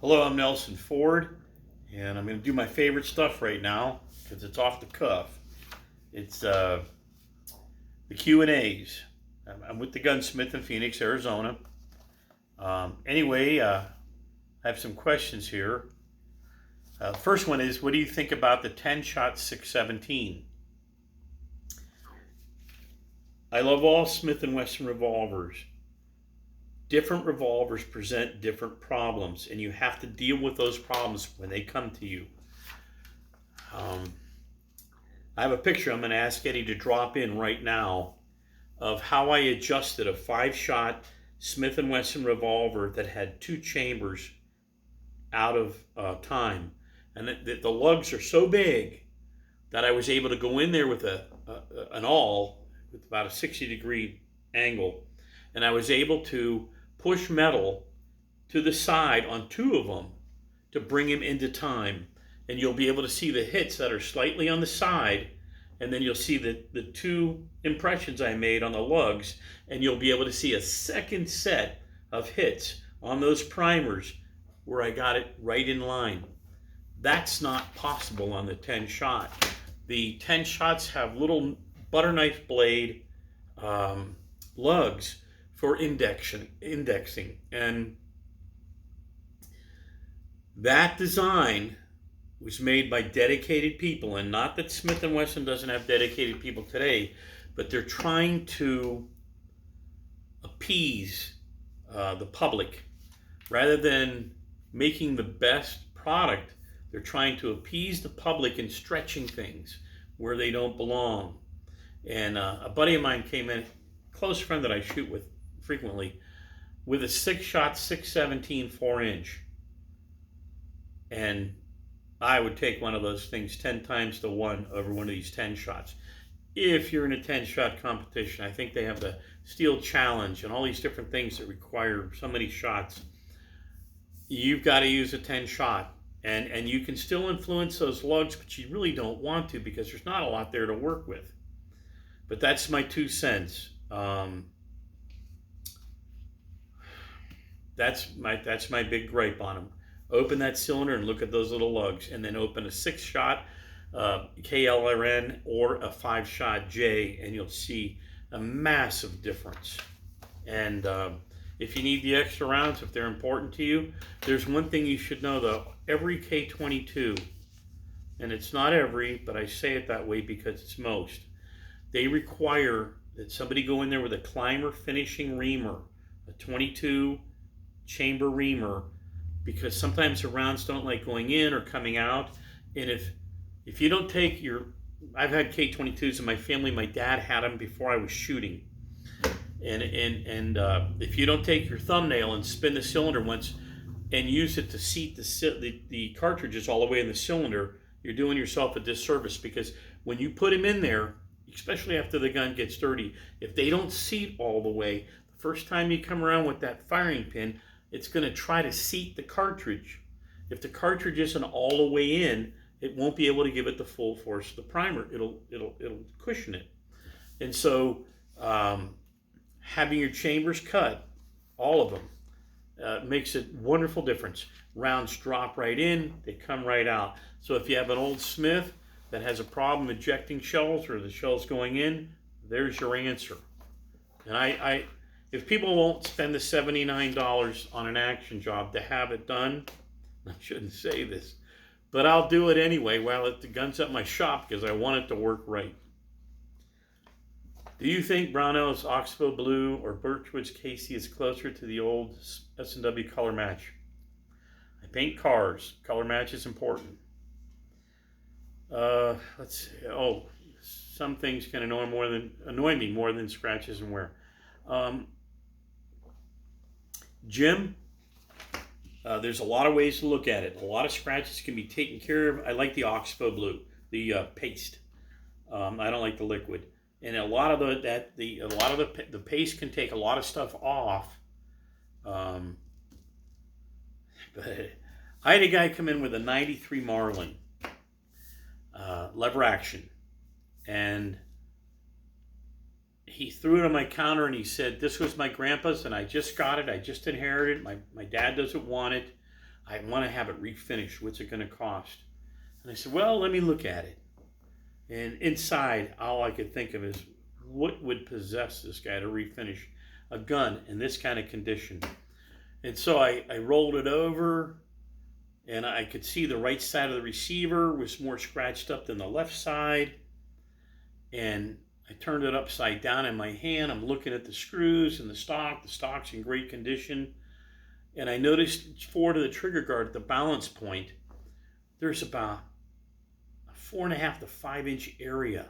Hello, I'm Nelson Ford, and I'm going to do my favorite stuff right now because it's off the cuff. It's the Q&As. I'm with the gunsmith in Phoenix, Arizona. I have some questions here. The first one is, what do you think about the 10-shot 617? I love all Smith & Wesson revolvers. Different revolvers present different problems, and you have to deal with those problems when they come to you. I have a picture I'm going to ask Eddie to drop in right now of how I adjusted a 5-shot Smith & Wesson revolver that had 2 chambers out of time. And the lugs are so big that I was able to go in there with an awl with about a 60-degree angle, and I was able to push metal to the side on 2 of them to bring him into time. And you'll be able to see the hits that are slightly on the side, and then you'll see the 2 impressions I made on the lugs, and you'll be able to see a second set of hits on those primers where I got it right in line. That's not possible on the 10 shot. The 10 shots have little butter knife blade lugs for indexing, and that design was made by dedicated people. And not that Smith & Wesson doesn't have dedicated people today, but they're trying to appease the public. Rather than making the best product, they're trying to appease the public and stretching things where they don't belong. And a buddy of mine came in, close friend that I shoot with frequently, with a 6-shot 617 4-inch. And I would take one of those things 10 times to 1 over one of these 10 shots. If you're in a 10-shot competition, I think they have the Steel Challenge and all these different things that require so many shots. You've got to use a 10-shot. And you can still influence those lugs, but you really don't want to because there's not a lot there to work with. But that's my 2 cents. That's my big gripe on them. Open that cylinder and look at those little lugs, and then open a 6-shot KLRN or a 5-shot J, and you'll see a massive difference. And if you need the extra rounds, if they're important to you, there's one thing you should know though. Every K22, and it's not every, but I say it that way because it's most, they require that somebody go in there with a climber finishing reamer, a 22 chamber reamer, because sometimes the rounds don't like going in or coming out. And if you don't take I've had K22s in my family. My dad had them before I was shooting. And if you don't take your thumbnail and spin the cylinder once and use it to seat the cartridges all the way in the cylinder, you're doing yourself a disservice, because when you put them in there, especially after the gun gets dirty, if they don't seat all the way, the first time you come around with that firing pin, it's going to try to seat the cartridge. If the cartridge isn't all the way in, it won't be able to give it the full force of the primer. It'll cushion it. And so having your chambers cut, all of them, makes a wonderful difference. Rounds drop right in, they come right out. So if you have an old Smith that has a problem ejecting shells or the shells going in, there's your answer. And if people won't spend the $79 on an action job to have it done, I shouldn't say this, but I'll do it anyway while the gun's at my shop because I want it to work right. Do you think Brownell's Oxbow Blue or Birchwood's Casey is closer to the old S&W color match? I paint cars. Color match is important. Let's see. Oh, some things can annoy me more than scratches and wear. Jim, there's a lot of ways to look at it. A lot of scratches can be taken care of. I like the Oxbow Blue, the paste. I don't like the liquid. And a lot of the paste can take a lot of stuff off. But I had a guy come in with a 93 Marlin lever action, and he threw it on my counter and he said, "This was my grandpa's and I just got it. I just inherited it. My dad doesn't want it. I want to have it refinished. What's it going to cost? And I said, well, let me look at it. And inside, all I could think of is, what would possess this guy to refinish a gun in this kind of condition? And so I rolled it over, and I could see the right side of the receiver was more scratched up than the left side. And I turned it upside down in my hand. I'm looking at the screws and the stock. The stock's in great condition. And I noticed forward of the trigger guard at the balance point, there's about a 4.5 to 5 inch area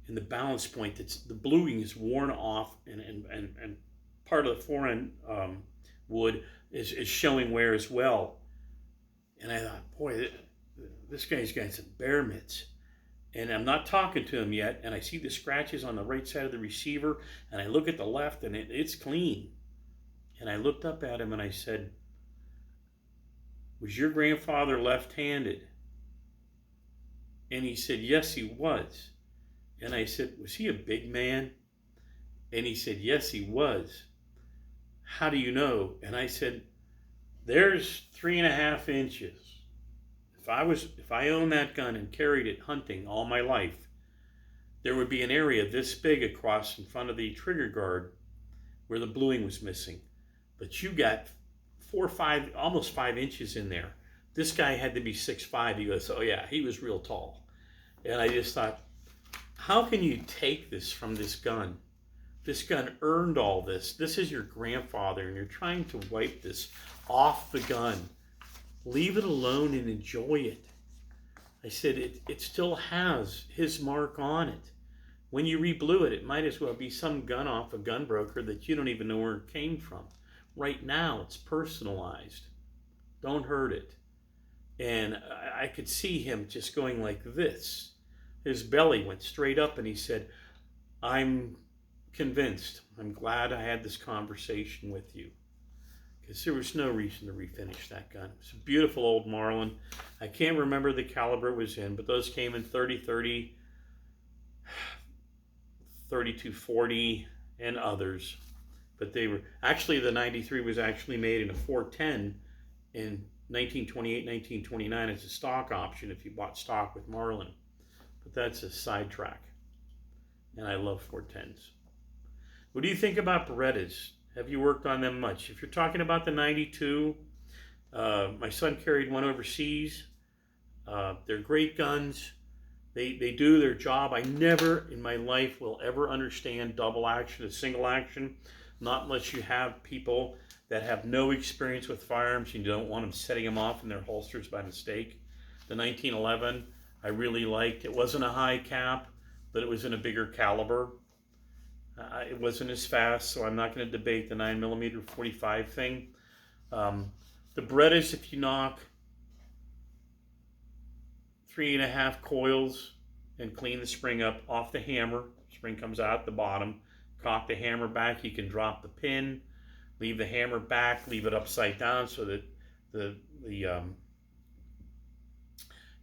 in the balance point. That's the bluing is worn off, and part of the forend wood is showing wear as well. And I thought, boy, this guy's got some bear mitts. And I'm not talking to him yet, and I see the scratches on the right side of the receiver, and I look at the left, and it's clean. And I looked up at him and I said, was your grandfather left-handed? And he said, yes, he was. And I said, was he a big man? And he said, yes, he was. How do you know? And I said, there's 3.5 inches. If I owned that gun and carried it hunting all my life, there would be an area this big across in front of the trigger guard where the bluing was missing. But you got 4 or 5, almost 5 inches in there. This guy had to be 6'5". He goes, oh yeah, he was real tall. And I just thought, how can you take this from this gun? This gun earned all this. This is your grandfather, and you're trying to wipe this off the gun. Leave it alone and enjoy it. I said, it still has his mark on it. When you re-blue it, it might as well be some gun off a gun broker that you don't even know where it came from. Right now, it's personalized. Don't hurt it. And I could see him just going like this. His belly went straight up, and he said, I'm convinced. I'm glad I had this conversation with you, because there was no reason to refinish that gun. It's a beautiful old Marlin. I can't remember the caliber it was in, but those came in 30-30, 32-40, and others. But they were actually, the 93 was actually made in a 410 in 1928, 1929 as a stock option if you bought stock with Marlin. But that's a sidetrack. And I love 410s. What do you think about Berettas? Have you worked on them much? If you're talking about the 92, my son carried one overseas. They're great guns. They do their job. I never in my life will ever understand double action or single action, not unless you have people that have no experience with firearms. You don't want them setting them off in their holsters by mistake. The 1911 I really liked. It wasn't a high cap, but it was in a bigger caliber. It wasn't as fast, so I'm not going to debate the 9mm 45 thing. The Berettas, if you knock 3.5 coils and clean the spring up off the hammer, spring comes out the bottom, cock the hammer back, you can drop the pin, leave the hammer back, leave it upside down so that the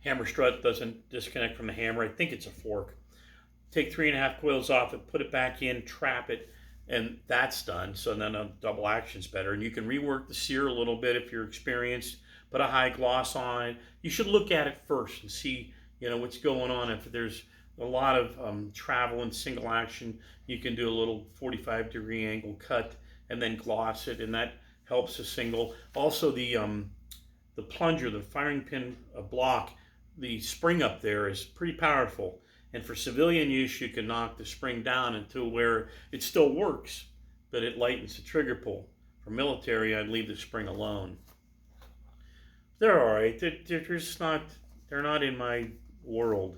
hammer strut doesn't disconnect from the hammer. I think it's a fork. Take 3.5 coils off it, put it back in, trap it, and that's done. So then a double action's better. And you can rework the sear a little bit if you're experienced, put a high gloss on it. You should look at it first and see, what's going on. If there's a lot of travel and single action, you can do a little 45-degree angle cut and then gloss it, and that helps a single. Also the plunger, the firing pin block, the spring up there is pretty powerful. And for civilian use, you can knock the spring down until where it still works, but it lightens the trigger pull. For military, I'd leave the spring alone. They're all right. They're not in my world.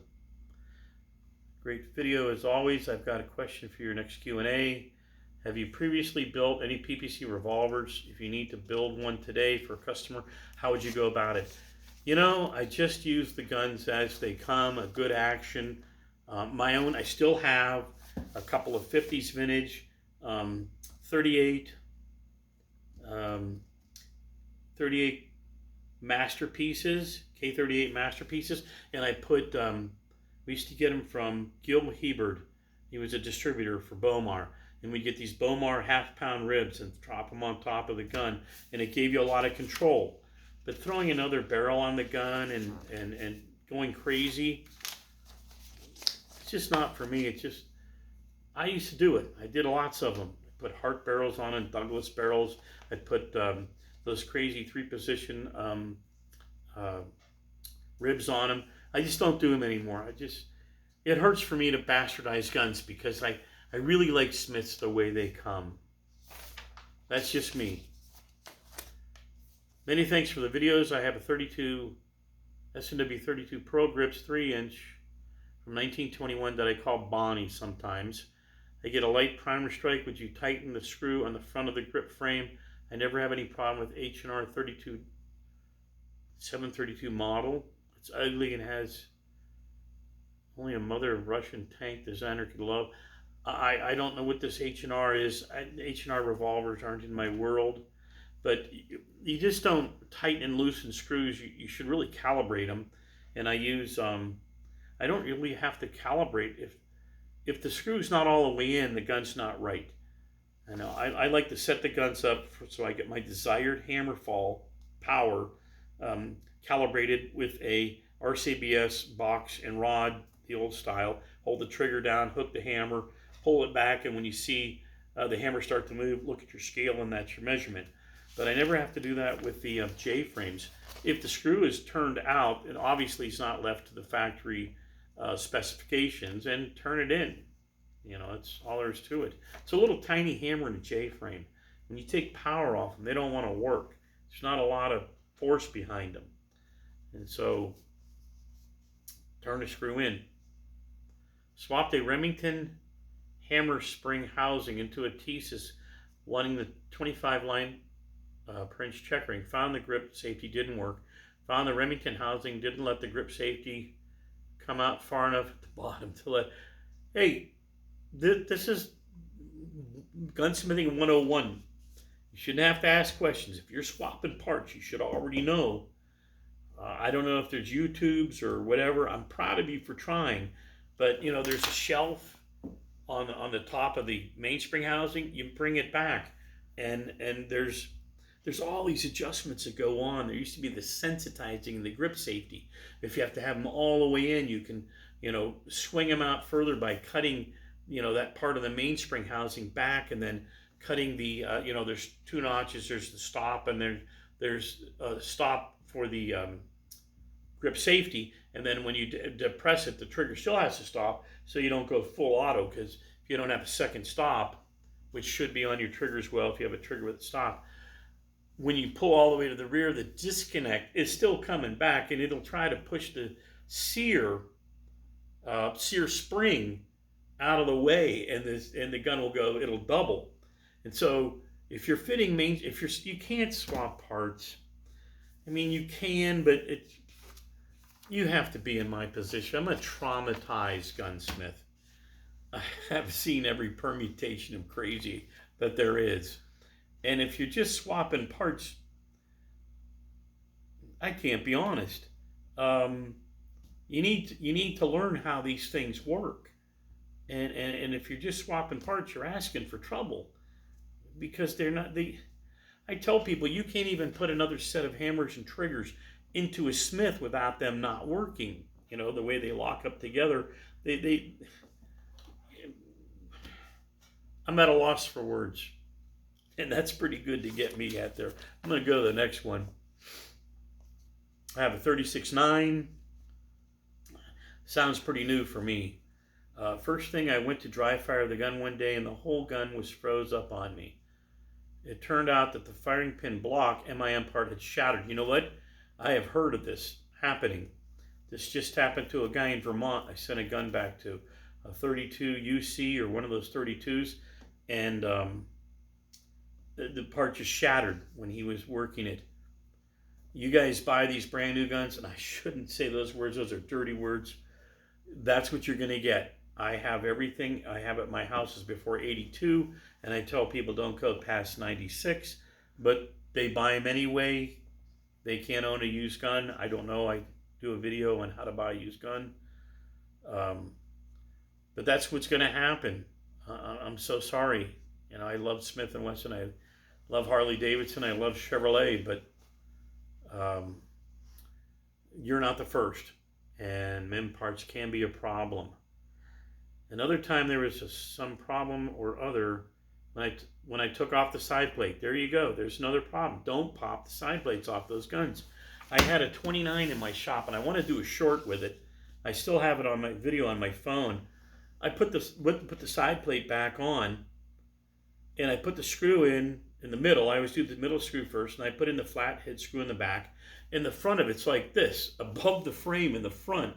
Great video as always. I've got a question for your next Q&A. Have you previously built any PPC revolvers? If you need to build one today for a customer, how would you go about it? I just use the guns as they come, a good action. My own, I still have a couple of 50s vintage, 38 masterpieces, K38 masterpieces, and I put, we used to get them from Gil Hebert. He was a distributor for Bomar, and we'd get these Bomar half-pound ribs and drop them on top of the gun, and it gave you a lot of control. But throwing another barrel on the gun and going crazy, it's just not for me. It's just, I used to do it. I did lots of them. I put Hart barrels on it, Douglas barrels. I put those crazy 3-position uh, ribs on them. I just don't do them anymore. It hurts for me to bastardize guns because I really like Smiths the way they come. That's just me. Many thanks for the videos. I have a 32 S&W 32 Pro Grips 3-inch from 1921 that I call Bonnie sometimes. I get a light primer strike, which you tighten the screw on the front of the grip frame. I never have any problem with H&R 732 model. It's ugly and has only a mother Russian tank designer could love. I don't know what this H&R is. H&R revolvers aren't in my world. But you just don't tighten and loosen screws. You should really calibrate them. And I use, I don't really have to calibrate. If the screw's not all the way in, the gun's not right. I know. I like to set the guns up so I get my desired hammer fall power calibrated with a RCBS box and rod, the old style. Hold the trigger down, hook the hammer, pull it back, and when you see the hammer start to move, look at your scale, and that's your measurement. But I never have to do that with the J-frames. If the screw is turned out, and obviously it's not left to the factory specifications, and turn it in. You know, that's all there is to it. It's a little tiny hammer in a J-frame. When you take power off them, they don't want to work. There's not a lot of force behind them. And so, turn the screw in. Swapped a Remington hammer spring housing into a Thesis, wanting the 25 line per inch checkering. Found the grip safety didn't work. Found the Remington housing didn't let the grip safety come out far enough at the bottom to let. Hey, this is gunsmithing 101. You shouldn't have to ask questions. If you're swapping parts, you should already know. I don't know if there's YouTubes or whatever. I'm proud of you for trying, but you know there's a shelf on the top of the mainspring housing. You bring it back, and there's all these adjustments that go on. There used to be the sensitizing and the grip safety. If you have to have them all the way in, you can swing them out further by cutting that part of the mainspring housing back, and then cutting the there's 2 notches. There's the stop, and there's a stop for the grip safety, and then when you depress it, the trigger still has to stop, so you don't go full auto, because if you don't have a second stop, which should be on your trigger as well if you have a trigger with a stop, when you pull all the way to the rear, the disconnect is still coming back, and it'll try to push the sear spring out of the way, and the gun will go, it'll double. And so if you're fitting you can't swap parts. I mean, you can, but you have to be in my position. I'm a traumatized gunsmith. I have seen every permutation of crazy that there is. And if you're just swapping parts, I can't be honest. You need to learn how these things work. And if you're just swapping parts, you're asking for trouble, because they're not. I tell people you can't even put another set of hammers and triggers into a Smith without them not working. You know, the way they lock up together. I'm at a loss for words. And that's pretty good to get me at there. I'm going to go to the next one. I have a 36.9. Sounds pretty new for me. First thing, I went to dry fire the gun one day, and the whole gun was froze up on me. It turned out that the firing pin block MIM part had shattered. You know what? I have heard of this happening. This just happened to a guy in Vermont I sent a gun back to, a 32 UC or one of those 32s, and the part just shattered when he was working it. You guys buy these brand new guns, and I shouldn't say those words. Those are dirty words. That's what you're going to get. I have everything I have at my house is before 82, and I tell people don't go past 96, but they buy them anyway. They can't own a used gun. I don't know. I do a video on how to buy a used gun. But that's what's going to happen. I'm so sorry. You know, I love Smith & Wesson. I love Harley Davidson. I love Chevrolet, but Um, you're not the first, and mem parts can be a problem. Another time there was some problem or other when I took off the side plate. There you go. There's another problem. Don't pop the side plates off those guns. I had a 29 in my shop, and I want to do a short with it. I still have it on my video on my phone. I put the side plate back on, and I put the screw in the middle. I always do the middle screw first, and I put in the flat head screw in the back. In the front of it's like this, above the frame in the front.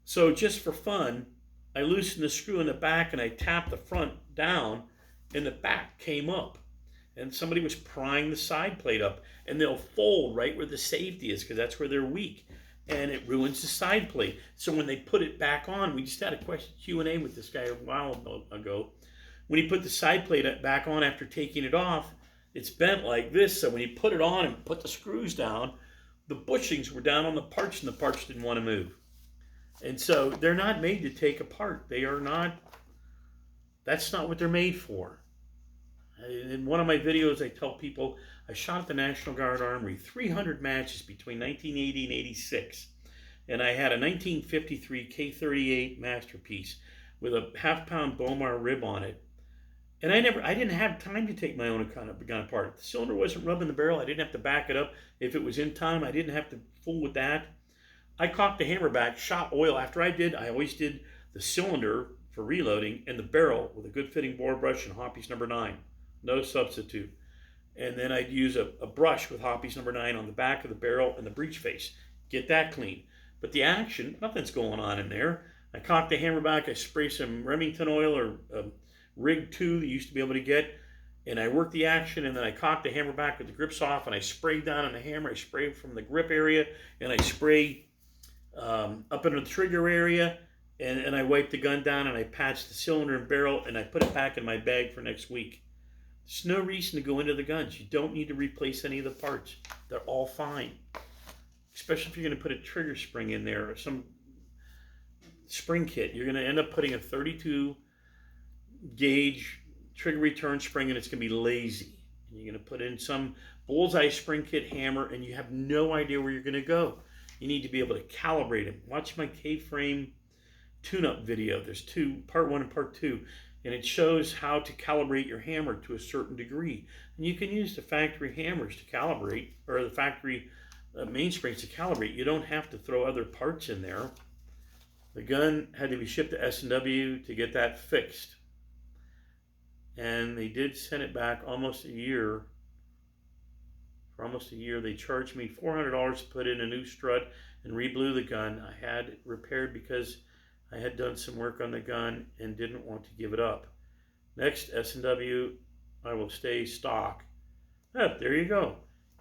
So just for fun, I loosened the screw in the back and I tapped the front down, and the back came up. And somebody was prying the side plate up, and they'll fold right where the safety is because that's where they're weak, and it ruins the side plate. So when they put it back on, we just had a Q&A with this guy a while ago. When he put the side plate back on after taking it off, it's bent like this. So when he put it on and put the screws down, the bushings were down on the parts, and the parts didn't want to move. And so they're not made to take apart. They are not, that's not what they're made for. In one of my videos, I tell people I shot at the National Guard Armory 300 matches between 1980 and 86. And I had a 1953 K38 Masterpiece with a half-pound Bomar rib on it. And I didn't have time to take my own gun apart. The cylinder wasn't rubbing the barrel. I didn't have to back it up. If it was in time, I didn't have to fool with that. I cocked the hammer back, shot oil. After I always did the cylinder for reloading and the barrel with a good fitting bore brush and Hoppy's number 9. No substitute. And then I'd use a brush with Hoppy's number 9 on the back of the barrel and the breech face. Get that clean. But the action, nothing's going on in there. I cocked the hammer back. I spray some Remington oil or Rig 2 that you used to be able to get. And I worked the action, and then I cocked the hammer back with the grips off, and I sprayed down on the hammer. I sprayed from the grip area, and I sprayed up into the trigger area, and I wiped the gun down, and I patched the cylinder and barrel, and I put it back in my bag for next week. There's no reason to go into the guns. You don't need to replace any of the parts. They're all fine. Especially if you're going to put a trigger spring in there or some spring kit. You're going to end up putting a 32 gauge trigger return spring, and it's going to be lazy. And you're going to put in some bullseye spring kit hammer, and you have no idea where you're going to go. You need to be able to calibrate it. Watch my K-frame tune-up video. There's part 1 and part 2. And it shows how to calibrate your hammer to a certain degree. And you can use the factory hammers to calibrate, or the factory mainsprings to calibrate. You don't have to throw other parts in there. The gun had to be shipped to S&W to get that fixed. And they did send it back almost a year. For almost a year, they charged me $400 to put in a new strut and re-blew the gun. I had it repaired because I had done some work on the gun and didn't want to give it up. Next, S&W, I will stay stock. There you go.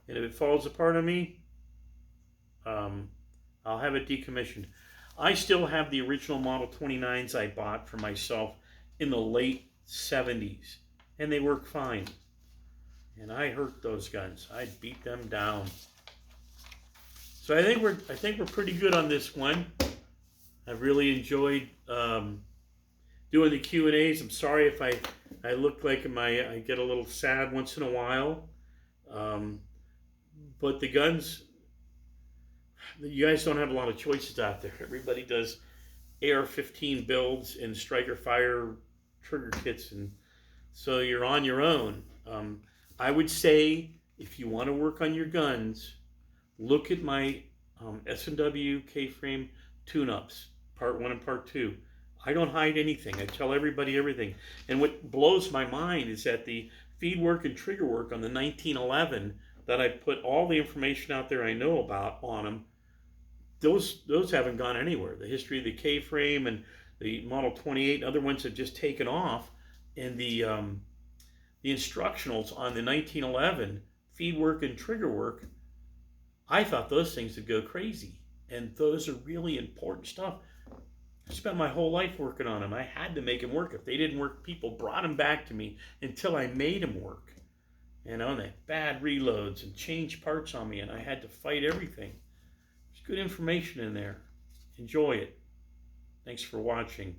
And if it falls apart on me, I'll have it decommissioned. I still have the original Model 29s I bought for myself in the late 70s, and they work fine. And I hurt those guns. I beat them down. So I think we're pretty good on this one. I've really enjoyed doing the Q&As. I'm sorry if I look like I get a little sad once in a while. But the guns, you guys don't have a lot of choices out there. Everybody does AR-15 builds and striker fire trigger kits, and so you're on your own. I would say if you want to work on your guns, look at my S&W K-frame tune-ups, part 1 and part 2. I don't hide anything. I tell everybody everything. And what blows my mind is that the feed work and trigger work on the 1911 that I put all the information out there I know about on them, those haven't gone anywhere. The history of the K-frame and the Model 28 and other ones have just taken off. And the instructionals on the 1911 feed work and trigger work, I thought those things would go crazy. And those are really important stuff. I spent my whole life working on them. I had to make them work. If they didn't work, people brought them back to me until I made them work. You know, and they had bad reloads and changed parts on me, and I had to fight everything. There's good information in there. Enjoy it. Thanks for watching.